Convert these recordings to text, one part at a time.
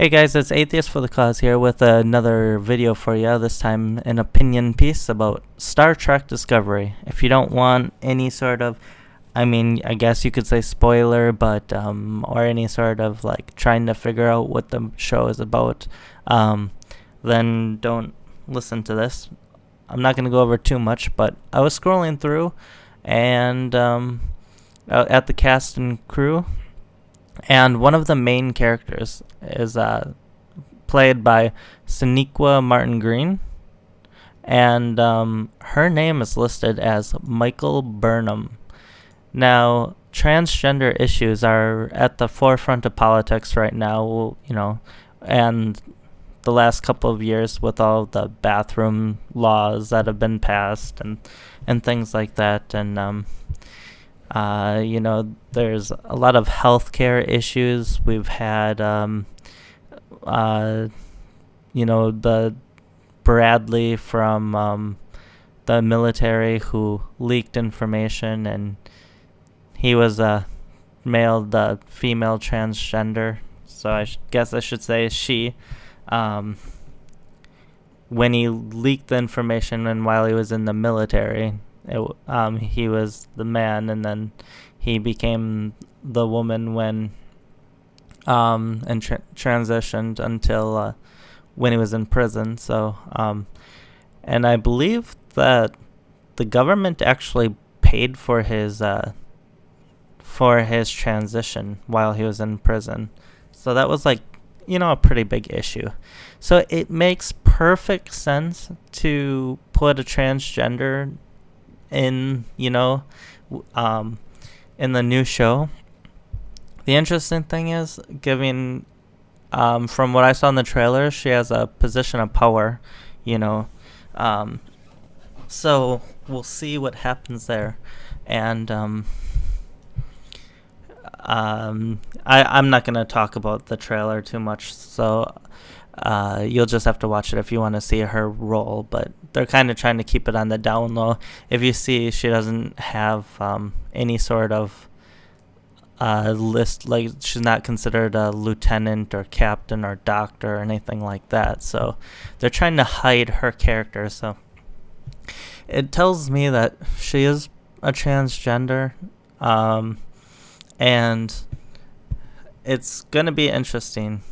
Hey guys, it's Atheist for the Cause here with another video for you, this time an opinion piece about Star Trek Discovery. If you don't want any sort of, I guess you could say spoiler, but, or any sort of like trying to figure out what the show is about, then don't listen to this. I'm not going to go over too much, but I was scrolling through and, at the cast and crew, and one of the main characters is played by Sonequa Martin Green, and her name is listed as Michael Burnham. Now, transgender issues are at the forefront of politics right now, and the last couple of years with all the bathroom laws that have been passed and things like that, and there's a lot of healthcare issues. We've had, the Bradley from the military who leaked information, and he was a the female transgender. So I guess I should say she. When he leaked the information and while he was in the military, he was the man, and then he became the woman when and transitioned until when he was in prison. So and I believe that the government actually paid for his transition while he was in prison. So that was a pretty big issue. So it makes perfect sense to put a transgender in the new show. The interesting thing is, from what I saw in the trailer, she has a position of power, so we'll see what happens there. And I'm not going to talk about the trailer too much, so you'll just have to watch it if you want to see her role, but they're kind of trying to keep it on the down low. If you see, she doesn't have any sort of list, like she's not considered a lieutenant or captain or doctor or anything like that, so they're trying to hide her character. So it tells me that she is a transgender, and it's going to be interesting.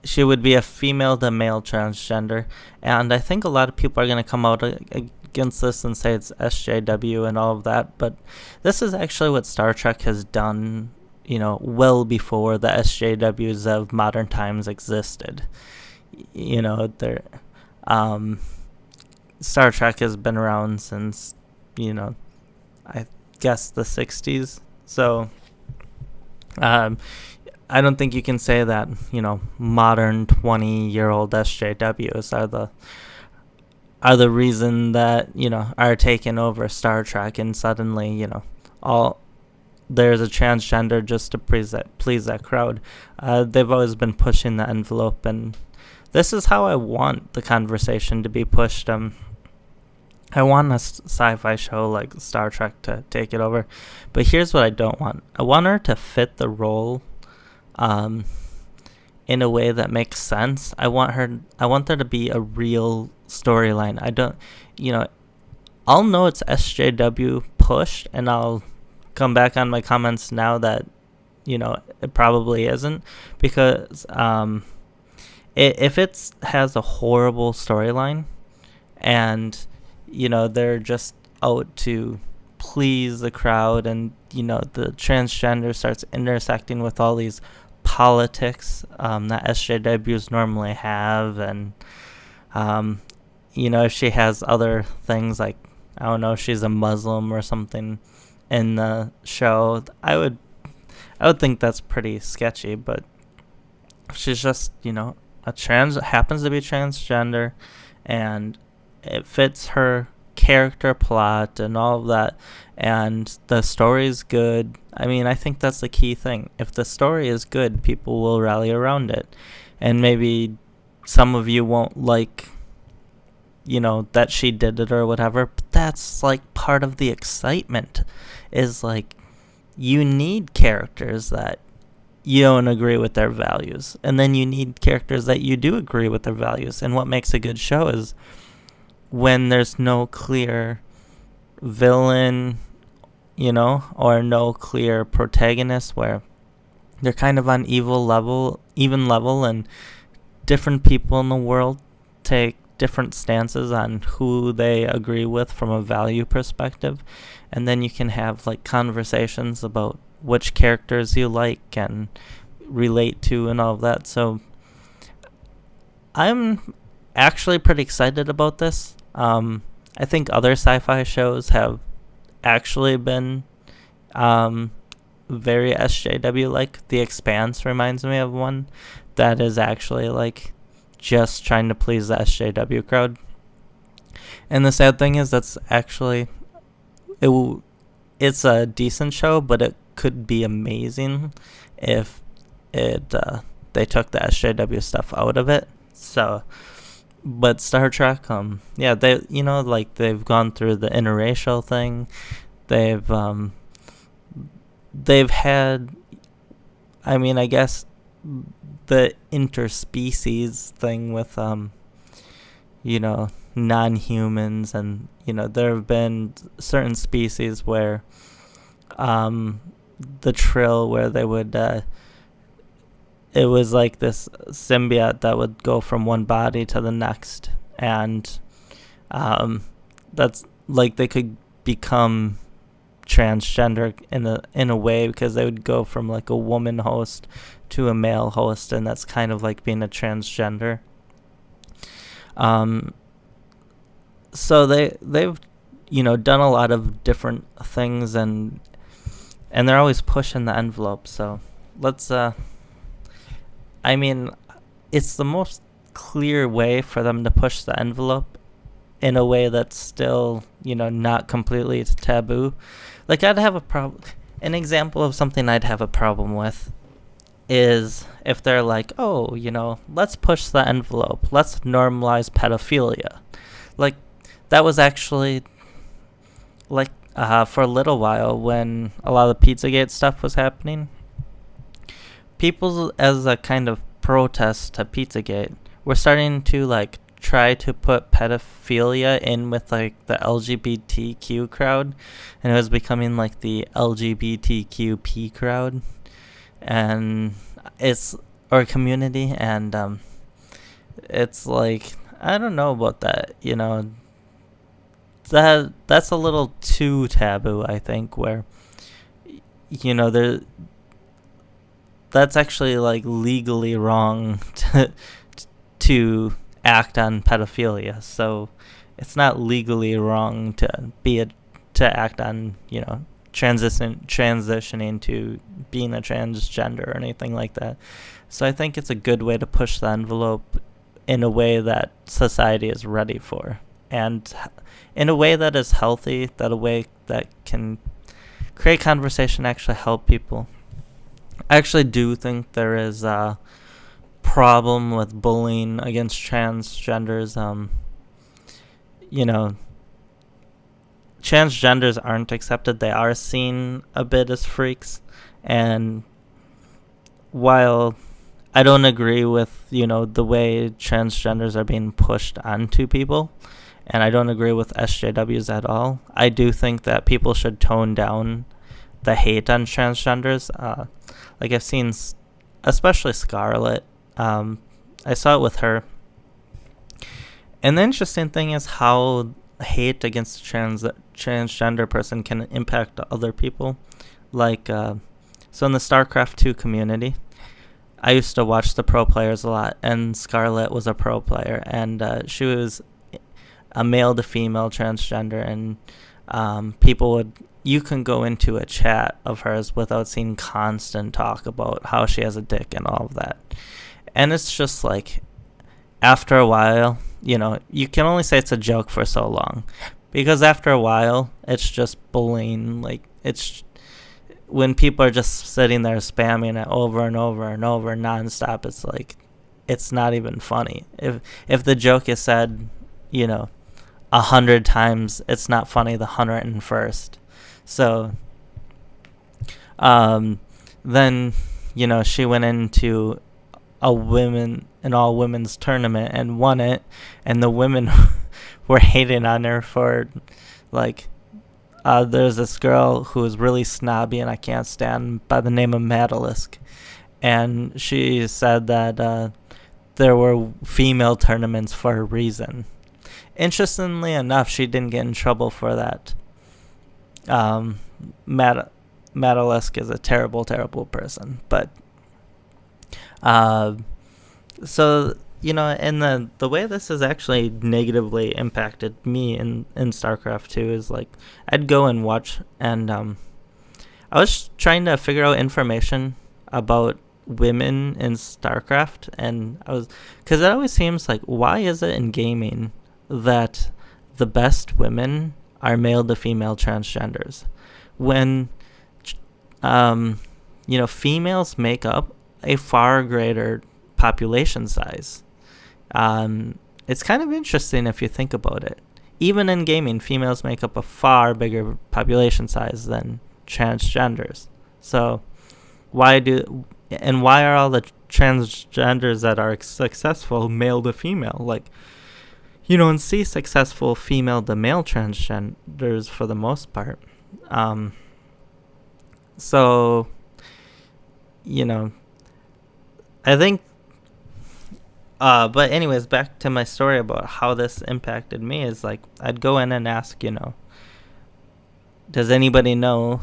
She would be a female to male transgender, and I think a lot of people are going to come out against this and say it's SJW and all of that, but this is actually what Star Trek has done, well before the SJWs of modern times existed. Star Trek has been around since, I guess the 60s, so I don't think you can say that, modern 20-year-old SJWs are the reason that, are taking over Star Trek, and suddenly, there's a transgender just to please that crowd. They've always been pushing the envelope, and this is how I want the conversation to be pushed. I want a sci-fi show like Star Trek to take it over, but here's what I don't want. I want her to fit the role in a way that makes sense. I want there to be a real storyline. I'll know it's SJW pushed, and I'll come back on my comments now that, it probably isn't, because if it has a horrible storyline and, they're just out to please the crowd, and, the transgender starts intersecting with all these politics that SJWs normally have, and if she has other things like, I don't know, she's a Muslim or something in the show, I would think that's pretty sketchy. But if she's just happens to be transgender, and it fits her character plot and all of that, and the story's good, I think that's the key thing. If the story is good, people will rally around it. And maybe some of you won't like, that she did it or whatever, but that's part of the excitement, is you need characters that you don't agree with their values. And then you need characters that you do agree with their values. And what makes a good show is when there's no clear villain, or no clear protagonist, where they're kind of on even level, and different people in the world take different stances on who they agree with from a value perspective. And then you can have like conversations about which characters you like and relate to and all of that. So I'm actually pretty excited about this. I think other sci-fi shows have actually been very SJW like. The Expanse reminds me of one that is actually like just trying to please the SJW crowd. And the sad thing is that's actually it's a decent show, but it could be amazing if they took the SJW stuff out of it. So, but Star Trek, they've gone through the interracial thing. They've had, I guess, the interspecies thing with non-humans, and there have been certain species where the Trill, where they would it was like this symbiote that would go from one body to the next, and that's like they could become transgender in a way, because they would go from like a woman host to a male host, and that's kind of like being a transgender. So they've done a lot of different things, and they're always pushing the envelope. So let's it's the most clear way for them to push the envelope in a way that's still not completely taboo. Like, I'd have a problem. An example of something I'd have a problem with is if they're like, oh, let's push the envelope, let's normalize pedophilia. Like, that was actually like for a little while when a lot of the Pizzagate stuff was happening. People, as a kind of protest to Pizzagate, were starting to like try to put pedophilia in with like the LGBTQ crowd, and it was becoming like the LGBTQP crowd, and community, and it's like, I don't know about that, that's a little too taboo, I think, where that's actually like legally wrong to act on pedophilia. So it's not legally wrong to act on transitioning to being a transgender or anything like that. So I think it's a good way to push the envelope in a way that society is ready for, and in a way that is healthy, that a way that can create conversation, actually help people. I actually do think there is a problem with bullying against transgenders. Transgenders aren't accepted. They are seen a bit as freaks. And while I don't agree with, the way transgenders are being pushed onto people, and I don't agree with SJWs at all, I do think that people should tone down the hate on transgenders. Like, I've seen, especially Scarlett, I saw it with her. And the interesting thing is how hate against a transgender person can impact other people. Like, so in the StarCraft 2 community, I used to watch the pro players a lot, and Scarlett was a pro player, and she was a male to female transgender, and you can go into a chat of hers without seeing constant talk about how she has a dick and all of that. And it's just like, after a while, you can only say it's a joke for so long, because after a while, it's just bullying. Like, it's when people are just sitting there spamming it over and over and over nonstop, it's like, it's not even funny. If the joke is said, 100 times, it's not funny the 101st. So, then, she went into an all women's tournament and won it, and the women were hating on her for like there's this girl who is really snobby and I can't stand, by the name of Madalisk, and she said that there were female tournaments for a reason. Interestingly enough, she didn't get in trouble for that. Madalisk is a terrible, terrible person, but so and the way this has actually negatively impacted me in StarCraft 2 is like I'd go and watch, and I was trying to figure out information about women in StarCraft, and because it always seems like, why is it in gaming that the best women are male to female transgenders when females make up a far greater population size? It's kind of interesting if you think about it. Even in gaming, females make up a far bigger population size than transgenders. So why are all the transgenders that are successful male to female? Like, you don't see successful female to male transgenders for the most part. So I think but anyways, back to my story about how this impacted me is like I'd go in and ask, does anybody know,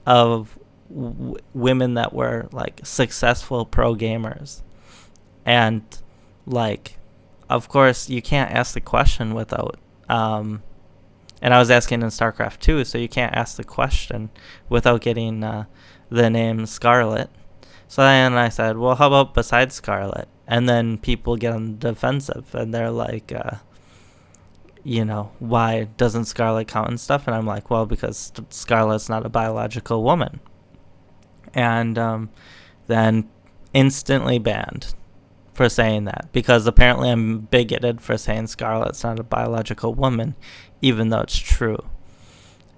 of women that were like successful pro gamers? And like, of course, you can't ask the question without and I was asking in StarCraft 2, so you can't ask the question without getting the name Scarlet. So then I said, well, how about besides Scarlet? And then people get on the defensive, and they're like, why doesn't Scarlet count and stuff? And I'm like, well, because Scarlet's not a biological woman. And then instantly banned for saying that, because apparently I'm bigoted for saying Scarlet's not a biological woman, even though it's true.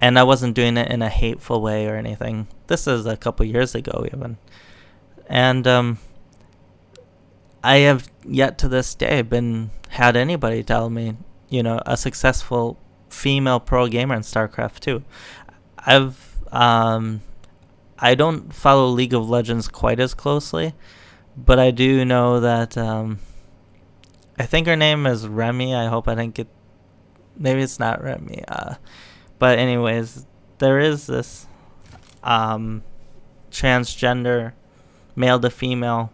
And I wasn't doing it in a hateful way or anything. This is a couple years ago even. And I have yet to this day had anybody tell me, a successful female pro gamer in StarCraft 2. I don't follow League of Legends quite as closely, but I do know that I think her name is Remy. I hope I didn't get, maybe it's not Remy. But anyways, there is this transgender male to female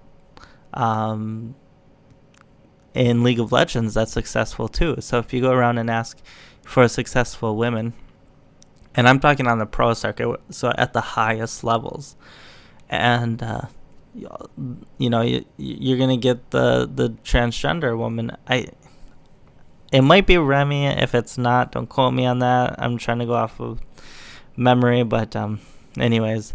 in League of Legends that's successful too. So if you go around and ask for successful women, and I'm talking on the pro circuit, so at the highest levels, and you're gonna get the transgender woman. It might be Remy. If it's not, don't quote me on that. I'm trying to go off of memory, but anyways.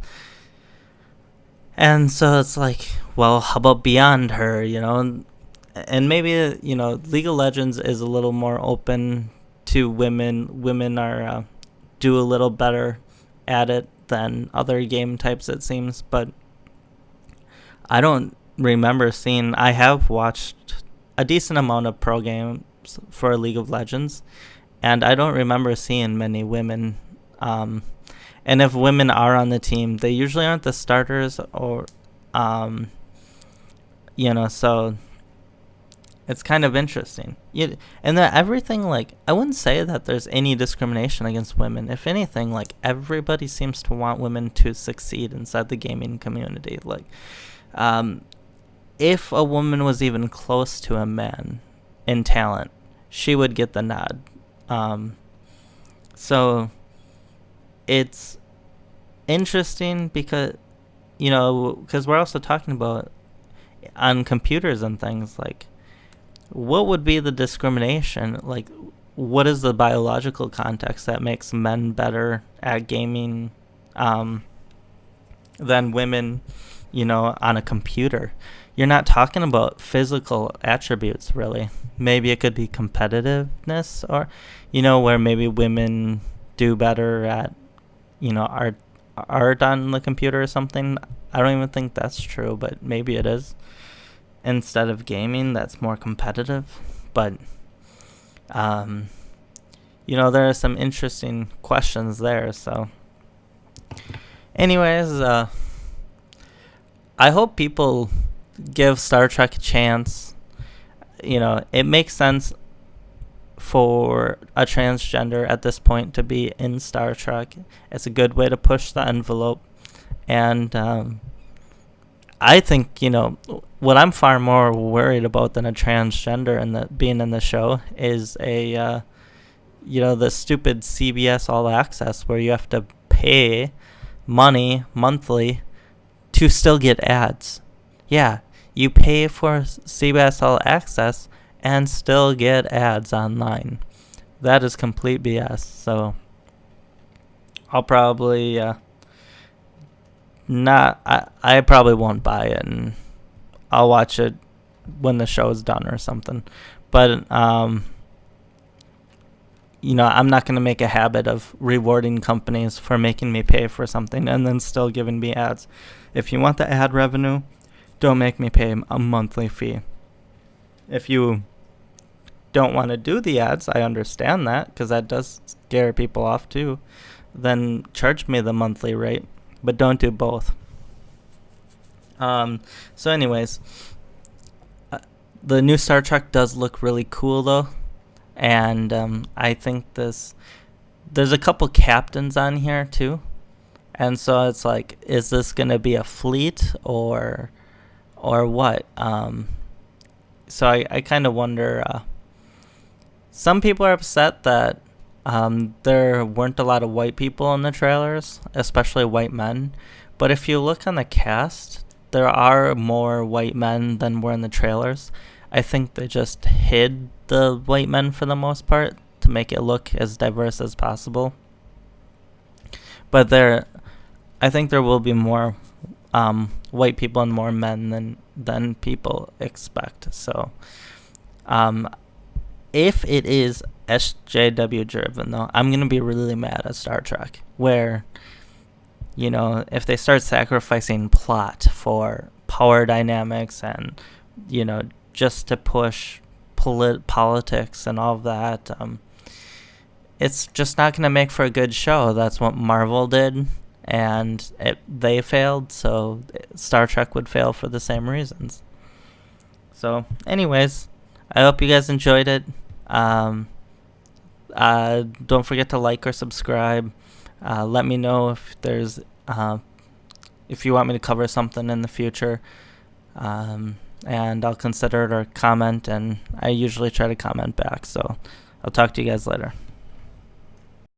And so it's like, well, how about beyond her, And maybe, League of Legends is a little more open to women. Women are do a little better at it than other game types, it seems. But I don't remember seeing... I have watched a decent amount of pro games for League of Legends, and I don't remember seeing many women. And if women are on the team, they usually aren't the starters, or, so it's kind of interesting. And that everything, like, I wouldn't say that there's any discrimination against women. If anything, like, everybody seems to want women to succeed inside the gaming community. Like, if a woman was even close to a man in talent, she would get the nod. So it's interesting because, because we're also talking about on computers and things, like, what would be the discrimination? Like, what is the biological context that makes men better at gaming than women, on a computer? You're not talking about physical attributes, really. Maybe it could be competitiveness, or, where maybe women do better at, art on the computer or something. I don't even think that's true, but maybe it is. Instead of gaming, that's more competitive. But, there are some interesting questions there. So, anyways, I hope people give Star Trek a chance. It makes sense for a transgender at this point to be in Star Trek. It's a good way to push the envelope. And I think, what I'm far more worried about than a transgender and being in the show is the stupid CBS All Access where you have to pay money monthly to still get ads. Yeah, you pay for CBS All Access and still get ads online. That is complete BS. So I'll probably I probably won't buy it, and I'll watch it when the show is done or something. But I'm not going to make a habit of rewarding companies for making me pay for something and then still giving me ads. If you want the ad revenue, don't make me pay a monthly fee. If you don't want to do the ads, I understand that, because that does scare people off too. Then charge me the monthly rate, but don't do both. So anyways, the new Star Trek does look really cool though, and I think there's a couple captains on here too, and so it's like, is this gonna be a fleet or what? So I kind of wonder. Some people are upset that there weren't a lot of white people in the trailers, especially white men. But if you look on the cast, there are more white men than were in the trailers. I think they just hid the white men for the most part to make it look as diverse as possible. But I think there will be more white people and more men than people expect. So, if it is SJW driven, though, I'm going to be really mad at Star Trek, where, if they start sacrificing plot for power dynamics and, just to push politics and all of that, it's just not going to make for a good show. That's what Marvel did, and they failed, so Star Trek would fail for the same reasons. So, anyways, I hope you guys enjoyed it. Don't forget to like or subscribe. Let me know if there's if you want me to cover something in the future, and I'll consider it or comment. And I usually try to comment back. So I'll talk to you guys later.